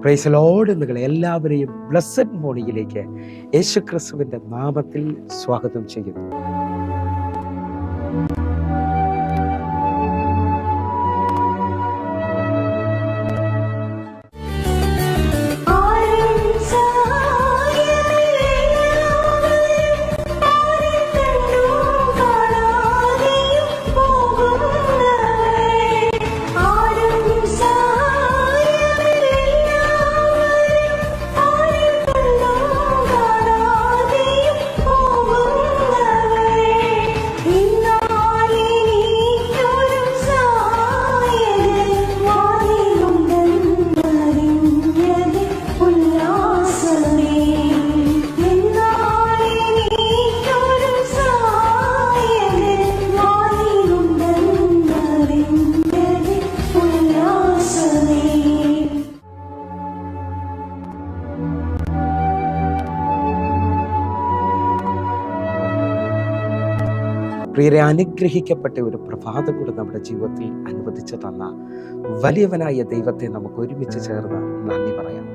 Praise Lord. നിങ്ങളെ എല്ലാവരെയും blessed മോർണിംഗിലേക്ക് യേശുക്രിസ്തുവിന്റെ നാമത്തിൽ സ്വാഗതം ചെയ്യുന്നു. പ്രിയരെ, അനുഗ്രഹിക്കപ്പെട്ട ഒരു പ്രഭാതം കൂടെ നമ്മുടെ ജീവിതത്തിൽ അനുവദിച്ചു തന്ന വലിയവനായ ദൈവത്തെ നമുക്ക് ഒരുമിച്ച് ചേർന്ന് നന്ദി പറയാം.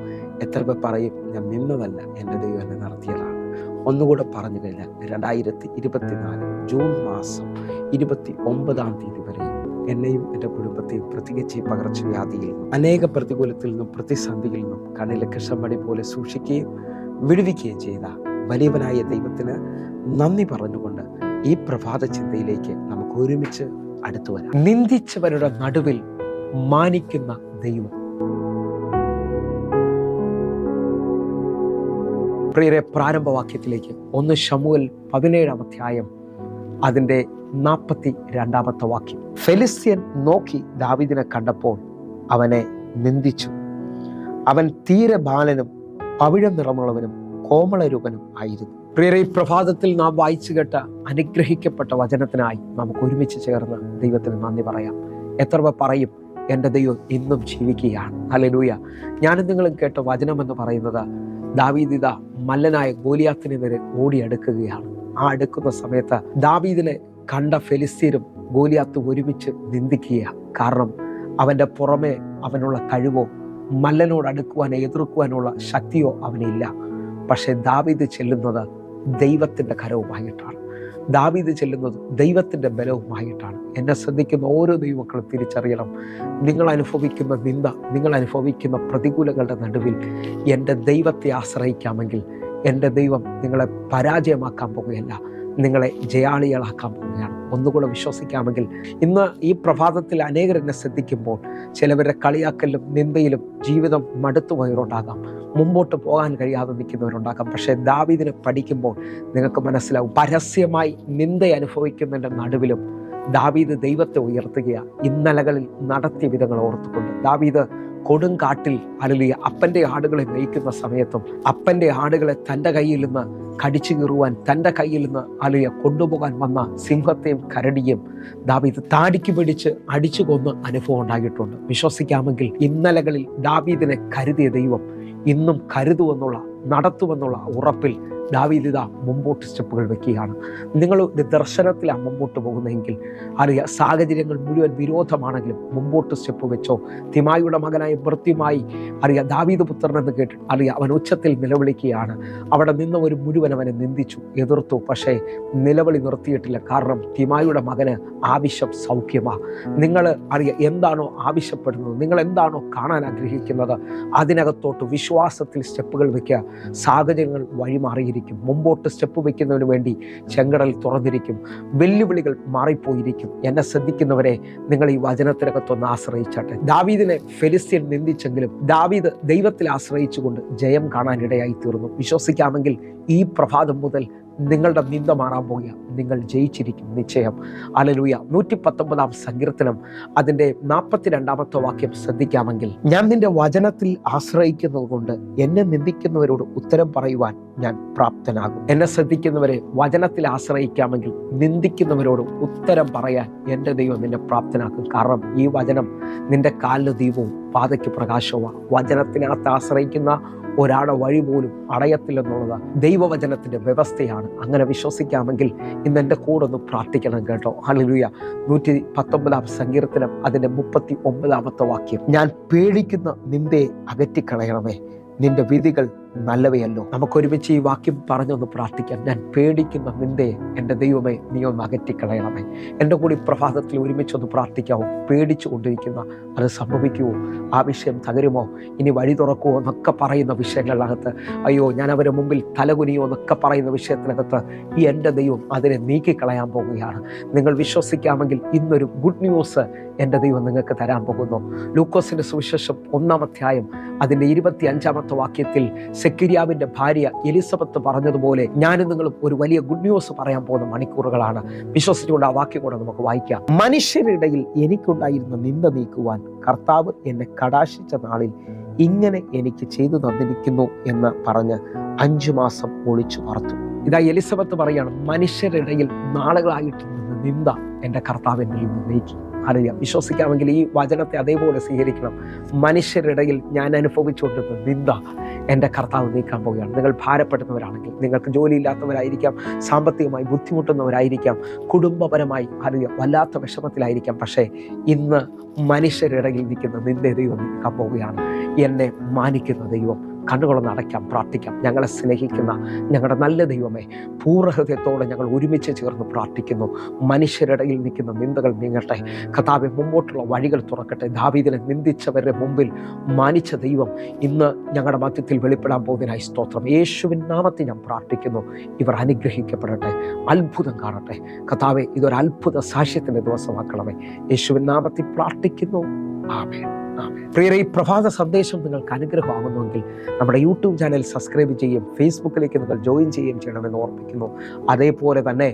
എത്ര പേർ പറയും, ഞാൻ നിന്നതല്ല, എൻ്റെ ദൈവം എന്നെ നടത്തിയതാണ്. ഒന്നുകൂടെ പറഞ്ഞു കഴിഞ്ഞാൽ 2024 ജൂൺ മാസം 29 തീയതി വരെ എന്നെയും എൻ്റെ കുടുംബത്തെയും പ്രത്യേകിച്ച് ഈ പകർച്ചവ്യാധിയിൽ നിന്നും അനേക പ്രതികൂലത്തിൽ നിന്നും പ്രതിസന്ധിയിൽ നിന്നും കണ്ണിലെ കൃഷ്ണമണി പോലെ സൂക്ഷിക്കുകയും വിടുവിക്കുകയും ചെയ്ത വലിയവനായ ദൈവത്തിന് നന്ദി പറഞ്ഞുകൊണ്ട് ഈ പ്രഭാത ചിന്തയിലേക്ക് നമുക്ക് ഒരുമിച്ച് അടുത്തു വരാം. നിന്ദിച്ചവരുടെ നടുവിൽ മാനിക്കുന്ന ദൈവം. പ്രിയരെ, പ്രാരംഭവാക്യത്തിലേക്ക് 1 ശമൂവേൽ 17 അധ്യായം അതിൻ്റെ 42 വാക്യം. ഫെലിസ്ത്യൻ നോക്കി ദാവീദിനെ കണ്ടപ്പോൾ അവനെ നിന്ദിച്ചു. അവൻ തീരെ ബാലനും പവിഴം നിറമുള്ളവനും കോമളരൂപനും ആയിരുന്നു. പ്രിയരെ, ഈ പ്രഭാതത്തിൽ നാം വായിച്ചു കേട്ട അനുഗ്രഹിക്കപ്പെട്ട വചനത്തിനായി നമുക്ക് ഒരുമിച്ച് ചേർന്ന് ദൈവത്തിന് നന്ദി പറയാം. എത്ര പേർ പറയും, എൻ്റെ ദൈവം ഇന്നും ജീവിക്കുകയാണ്. ഹല്ലേലൂയ. ഞാനും നിങ്ങളും കേട്ട വചനം എന്ന് പറയുന്നത്, ദാവീദ് മല്ലനായ ഗോലിയാത്തിനെതിരെ ഓടിയെടുക്കുകയാണ്. ആ അടുക്കുന്ന സമയത്ത് ദാവീദിനെ കണ്ട ഫെലിസ്ത്യരും ഗോലിയാത്ത് ഒരുമിച്ച് നിന്ദിക്കുകയാണ്. കാരണം അവൻ്റെ പുറമെ അവനുള്ള കഴിവോ മല്ലനോട് അടുക്കുവാനോ എതിർക്കുവാനുള്ള ശക്തിയോ അവനില്ല. പക്ഷെ ദാവീദ് ചെല്ലുന്നത് ദൈവത്തിൻ്റെ കരവുമായിട്ടാണ്. ദാവീദ് ചെല്ലുന്നത് ദൈവത്തിൻ്റെ ബലവുമായിട്ടാണ്. എന്നെ ശ്രദ്ധിക്കുന്ന ഓരോ ദൈവമക്കളും തിരിച്ചറിയണം, നിങ്ങൾ അനുഭവിക്കുന്ന നിന്ദ, നിങ്ങൾ അനുഭവിക്കുന്ന പ്രതികൂലങ്ങളുടെ നടുവിൽ എൻ്റെ ദൈവത്തെ ആശ്രയിക്കാമെങ്കിൽ എൻ്റെ ദൈവം നിങ്ങളെ പരാജയമാക്കാൻ പോകുകയല്ല, നിങ്ങളെ ജയാളികളാക്കാൻ പോവുകയാണ്. ഒന്നുകൂടെ വിശ്വസിക്കാമെങ്കിൽ ഇന്ന് ഈ പ്രഭാതത്തിൽ അനേകർ എന്നെ ശ്രദ്ധിക്കുമ്പോൾ ചിലവരുടെ കളിയാക്കലും നിന്ദയിലും ജീവിതം മടുത്തു പോയവരുണ്ടാകാം, മുമ്പോട്ട് പോകാൻ കഴിയാതെ നിൽക്കുന്നവരുണ്ടാകാം. പക്ഷേ ദാവീദിനെ പഠിക്കുമ്പോൾ നിങ്ങൾക്ക് മനസ്സിലാവും, പരസ്യമായി നിന്ദ അനുഭവിക്കുന്നതിൻ്റെ നടുവിലും ദാവീദ് ദൈവത്തെ ഉയർത്തുകയാണ്. ഇന്നലകളിൽ നടത്തിയ വിധങ്ങൾ ഓർത്തുകൊണ്ട് ദാവീദ് കൊടുങ്കാട്ടിൽ അലലിയ അപ്പൻ്റെ ആടുകളെ മേയ്ക്കുന്ന സമയത്തും അപ്പൻ്റെ ആടുകളെ തൻ്റെ കയ്യിൽ നിന്ന് കടിച്ചു കീറുവാൻ, തൻ്റെ കയ്യിൽ നിന്ന് അലലിയ കൊണ്ടുപോകാൻ വന്ന സിംഹത്തെയും കരടിയും ദാവീദ് താടിക്ക് പിടിച്ച് അടിച്ചു കൊന്ന് അനുഭവം ഉണ്ടായിട്ടുണ്ട്. വിശ്വസിക്കാമെങ്കിൽ ഇന്നലകളിൽ ദാവീദിനെ കരുതിയ ദൈവം ഇന്നും കരുതുമെന്നുള്ള, നടത്തുമെന്നുള്ള ഉറപ്പിൽ ദാവീദ് മുമ്പോട്ട് സ്റ്റെപ്പുകൾ വെക്കുകയാണ്. നിങ്ങൾ ഒരു ദർശനത്തിലാണ് മുമ്പോട്ട് പോകുന്നതെങ്കിൽ അറിയാം, സാഹചര്യങ്ങൾ മുഴുവൻ വിരോധമാണെങ്കിലും മുമ്പോട്ട് സ്റ്റെപ്പ് വെച്ചോ. തിമായിയുടെ മകനായ ഭൃത്യമായി അറിയാം, ദാവീദ് പുത്രൻ എന്ന് കേട്ട് അറിയാം, അവൻ ഉച്ചത്തിൽ നിലവിളിക്കുകയാണ്. അവിടെ നിന്നവർ മുഴുവൻ അവനെ നിന്ദിച്ചു, എതിർത്തു. പക്ഷേ നിലവിളി നിർത്തിയിട്ടില്ല. കാരണം തിമായിയുടെ മകന് ആവശ്യം സൗഖ്യമാണ്. നിങ്ങൾ അറിയാം, എന്താണോ ആവശ്യപ്പെടുന്നത്, നിങ്ങൾ എന്താണോ കാണാൻ ആഗ്രഹിക്കുന്നത്, അതിനകത്തോട്ട് വിശ്വാസത്തിൽ സ്റ്റെപ്പുകൾ വെക്കുക. സാഹചര്യങ്ങൾ വഴിമാറിയിരിക്കും. മുമ്പോട്ട് സ്റ്റെപ്പ് വയ്ക്കുന്നതിന് വേണ്ടി ചെങ്കടൽ തുറന്നിരിക്കും. വെല്ലുവിളികൾ മാറിപ്പോയിരിക്കും. എന്നെ ശ്രദ്ധിക്കുന്നവരെ, നിങ്ങൾ ഈ വചനത്തിനകത്തൊന്ന് ആശ്രയിച്ചാട്ടെ. ദാവീദിനെ ഫെലിസ്ത്യൻ നിന്ദിച്ചെങ്കിലും ദാവീദ് ദൈവത്തിൽ ആശ്രയിച്ചുകൊണ്ട് ജയം കാണാനിടയായി തീർന്നു. വിശ്വസിക്കാമെങ്കിൽ ഈ പ്രഭാതം മുതൽ നിങ്ങളുടെ നിന്ദ മാറാൻ പോകുക, നിങ്ങൾ ജയിച്ചിരിക്കും നിശ്ചയം. ഹല്ലേലൂയ. 119 സങ്കീർത്തനം അതിൻ്റെ 42 വാക്യം ശ്രദ്ധിക്കാമെങ്കിൽ, ഞാൻ നിന്റെ വചനത്തിൽ ആശ്രയിക്കുന്നത് കൊണ്ട് എന്നെ നിന്ദിക്കുന്നവരോട് ഉത്തരം പറയുവാൻ ഞാൻ പ്രാപ്തനാകും. എന്നെ ശ്രദ്ധിക്കുന്നവരെ, വചനത്തിൽ ആശ്രയിക്കാമെങ്കിൽ നിന്ദിക്കുന്നവരോട് ഉത്തരം പറയാൻ എൻ്റെ ദൈവം നിന്നെ പ്രാപ്തനാക്കും. കാരണം ഈ വചനം നിന്റെ കാലിന് ദീപവും പാതയ്ക്ക് പ്രകാശവുമാണ്. വചനത്തിനകത്ത് ആശ്രയിക്കുന്ന ഒരാടെ വഴി പോലും അടയത്തില്ലെന്നുള്ളത് ദൈവവചനത്തിൻ്റെ വ്യവസ്ഥയാണ്. അങ്ങനെ വിശ്വസിക്കാമെങ്കിൽ ഇന്ന് എൻ്റെ കൂടെ ഒന്ന് പ്രാർത്ഥിക്കണം കേട്ടോ. ഹല്ലേലൂയ. 119 സങ്കീർത്തനം അതിൻ്റെ 39 വാക്യം, ഞാൻ പേടിക്കുന്ന നിന്ദയെ അകറ്റിക്കളയണമേ, നിന്റെ വിധികൾ നല്ലവയല്ലോ. നമുക്കൊരുമിച്ച് ഈ വാക്യം പറഞ്ഞൊന്ന് പ്രാർത്ഥിക്കാം. ഞാൻ പേടിക്കുന്ന നിന്ദയെ എൻ്റെ ദൈവമേ നീ ഒന്ന് അകറ്റിക്കളയണമേ. എൻ്റെ കൂടി പ്രഭാതത്തിൽ ഒരുമിച്ചൊന്ന് പ്രാർത്ഥിക്കാവോ? പേടിച്ചു കൊണ്ടിരിക്കുന്ന അത് സംഭവിക്കുമോ? ആ വിഷയം തകരുമോ? ഇനി വഴി തുറക്കുമോ എന്നൊക്കെ പറയുന്ന വിഷയങ്ങളിനകത്ത്, അയ്യോ ഞാൻ അവരുടെ മുമ്പിൽ തലകുനിയോ എന്നൊക്കെ പറയുന്ന വിഷയത്തിനകത്ത് ഈ എൻ്റെ ദൈവം അതിനെ നീക്കിക്കളയാൻ പോകുകയാണ്. നിങ്ങൾ വിശ്വസിക്കാമെങ്കിൽ ഇന്നൊരു ഗുഡ് ന്യൂസ് എൻ്റെ ദൈവം നിങ്ങൾക്ക് തരാൻ പോകുന്നു. ലൂക്കോസിൻ്റെ സുവിശേഷം 1-ാം അധ്യായം അതിൻ്റെ 25 വാക്യത്തിൽ സെക്കരിയാവിൻ്റെ ഭാര്യ എലിസബത്ത് പറഞ്ഞതുപോലെ ഞാനും നിങ്ങളും ഒരു വലിയ ഗുഡ് ന്യൂസ് പറയാൻ പോകുന്ന മണിക്കൂറുകളാണ്. വിശ്വസിച്ചുകൊണ്ട് ആ വാക്യം കൂടെ നമുക്ക് വായിക്കാം. മനുഷ്യരുടെ ഇടയിൽ എനിക്കുണ്ടായിരുന്ന നിന്ദ നീക്കുവാൻ കർത്താവ് എന്നെ കടാക്ഷിച്ച നാളിൽ ഇങ്ങനെ എനിക്ക് ചെയ്തു തന്നിരിക്കുന്നു എന്ന് പറഞ്ഞ് 5 മാസം ഒളിച്ചു മറത്തു. ഇതാ എലിസബത്ത് പറയാണ്, മനുഷ്യരുടെ ഇടയിൽ നാളുകളായിട്ട് നിന്ന് നിന്ദ എൻ്റെ കർത്താവ് എന്നിൽ നിന്ന് നീക്കി. അറിയാം, വിശ്വസിക്കാമെങ്കിൽ ഈ വചനത്തെ അതേപോലെ സ്വീകരിക്കണം. മനുഷ്യരുടെ ഇടയിൽ ഞാൻ അനുഭവിച്ചുകൊണ്ടിരുന്ന നിന്ദ എൻ്റെ കർത്താവ് നീക്കാൻ പോവുകയാണ്. നിങ്ങൾ ഭാരപ്പെടുന്നവരാണെങ്കിൽ, നിങ്ങൾക്ക് ജോലിയില്ലാത്തവരായിരിക്കാം, സാമ്പത്തികമായി ബുദ്ധിമുട്ടുന്നവരായിരിക്കാം, കുടുംബപരമായി അറിയാം വല്ലാത്ത വിഷമത്തിലായിരിക്കാം. പക്ഷേ ഇന്ന് മനുഷ്യരുടെ ഇടയിൽ നിൽക്കുന്ന നിന്റെ ദൈവം നീക്കാൻ പോവുകയാണ്. എന്നെ മാനിക്കുന്ന ദൈവം. കണ്ണുകളൊന്ന് അടയ്ക്കാം, പ്രാർത്ഥിക്കാം. ഞങ്ങളെ സ്നേഹിക്കുന്ന ഞങ്ങളുടെ നല്ല ദൈവമേ, പൂർണ്ണഹൃദയത്തോടെ ഞങ്ങൾ ഒരുമിച്ച് ചേർന്ന് പ്രാർത്ഥിക്കുന്നു. മനുഷ്യരിടയിൽ നിൽക്കുന്ന നിന്ദകൾ നീങ്ങട്ടെ. കർത്താവേ, മുമ്പോട്ടുള്ള വഴികൾ തുറക്കട്ടെ. ദാവീദിനെ നിന്ദിച്ചവരുടെ മുമ്പിൽ മാനിച്ച ദൈവം ഇന്ന് ഞങ്ങളുടെ മധ്യത്തിൽ വെളിപ്പെടാൻ പോകുന്നതിനായി സ്തോത്രം. യേശുവിൻ നാമത്തിൽ ഞാൻ പ്രാർത്ഥിക്കുന്നു. ഇവർ അനുഗ്രഹിക്കപ്പെടട്ടെ, അത്ഭുതം കാണട്ടെ. കർത്താവേ, ഇതൊരു അത്ഭുത സാക്ഷ്യത്തിൻ്റെ ദിവസമാക്കണമേ. യേശുവിൻ നാമത്തിൽ പ്രാർത്ഥിക്കുന്നു. ആമേൻ. പ്രിയരെ, ഈ പ്രഭാത സന്ദേശം നിങ്ങൾക്ക് അനുഗ്രഹമാകുന്നുവെങ്കിൽ നമ്മുടെ യൂട്യൂബ് ചാനൽ സബ്സ്ക്രൈബ് ചെയ്യും, ഫേസ്ബുക്കിലേക്ക് നിങ്ങൾ ജോയിൻ ചെയ്യുകയും ചെയ്യണമെന്ന് ഓർപ്പിക്കുന്നു. അതേപോലെ തന്നെ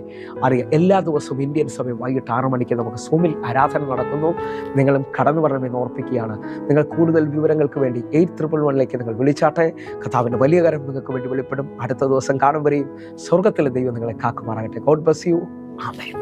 അറിയാം, എല്ലാ ദിവസവും ഇന്ത്യൻ സമയം വൈകിട്ട് 6 മണിക്ക് നമുക്ക് സൂമിൽ ആരാധന നടക്കുന്നു. നിങ്ങളും കടന്നു വരണമെന്ന് ഓർപ്പിക്കുകയാണ്. നിങ്ങൾ കൂടുതൽ വിവരങ്ങൾക്ക് വേണ്ടി 8111 നിങ്ങൾ വിളിച്ചാട്ടെ. കർത്താവിൻ്റെ വലിയ കരം നിങ്ങൾക്ക് വേണ്ടി വെളിപ്പെടും. അടുത്ത ദിവസം കാണും വരെയും സ്വർഗ്ഗത്തിലെ ദൈവം നിങ്ങളെ കാക്കുമാറാകട്ടെ. God bless you. ആമേൻ.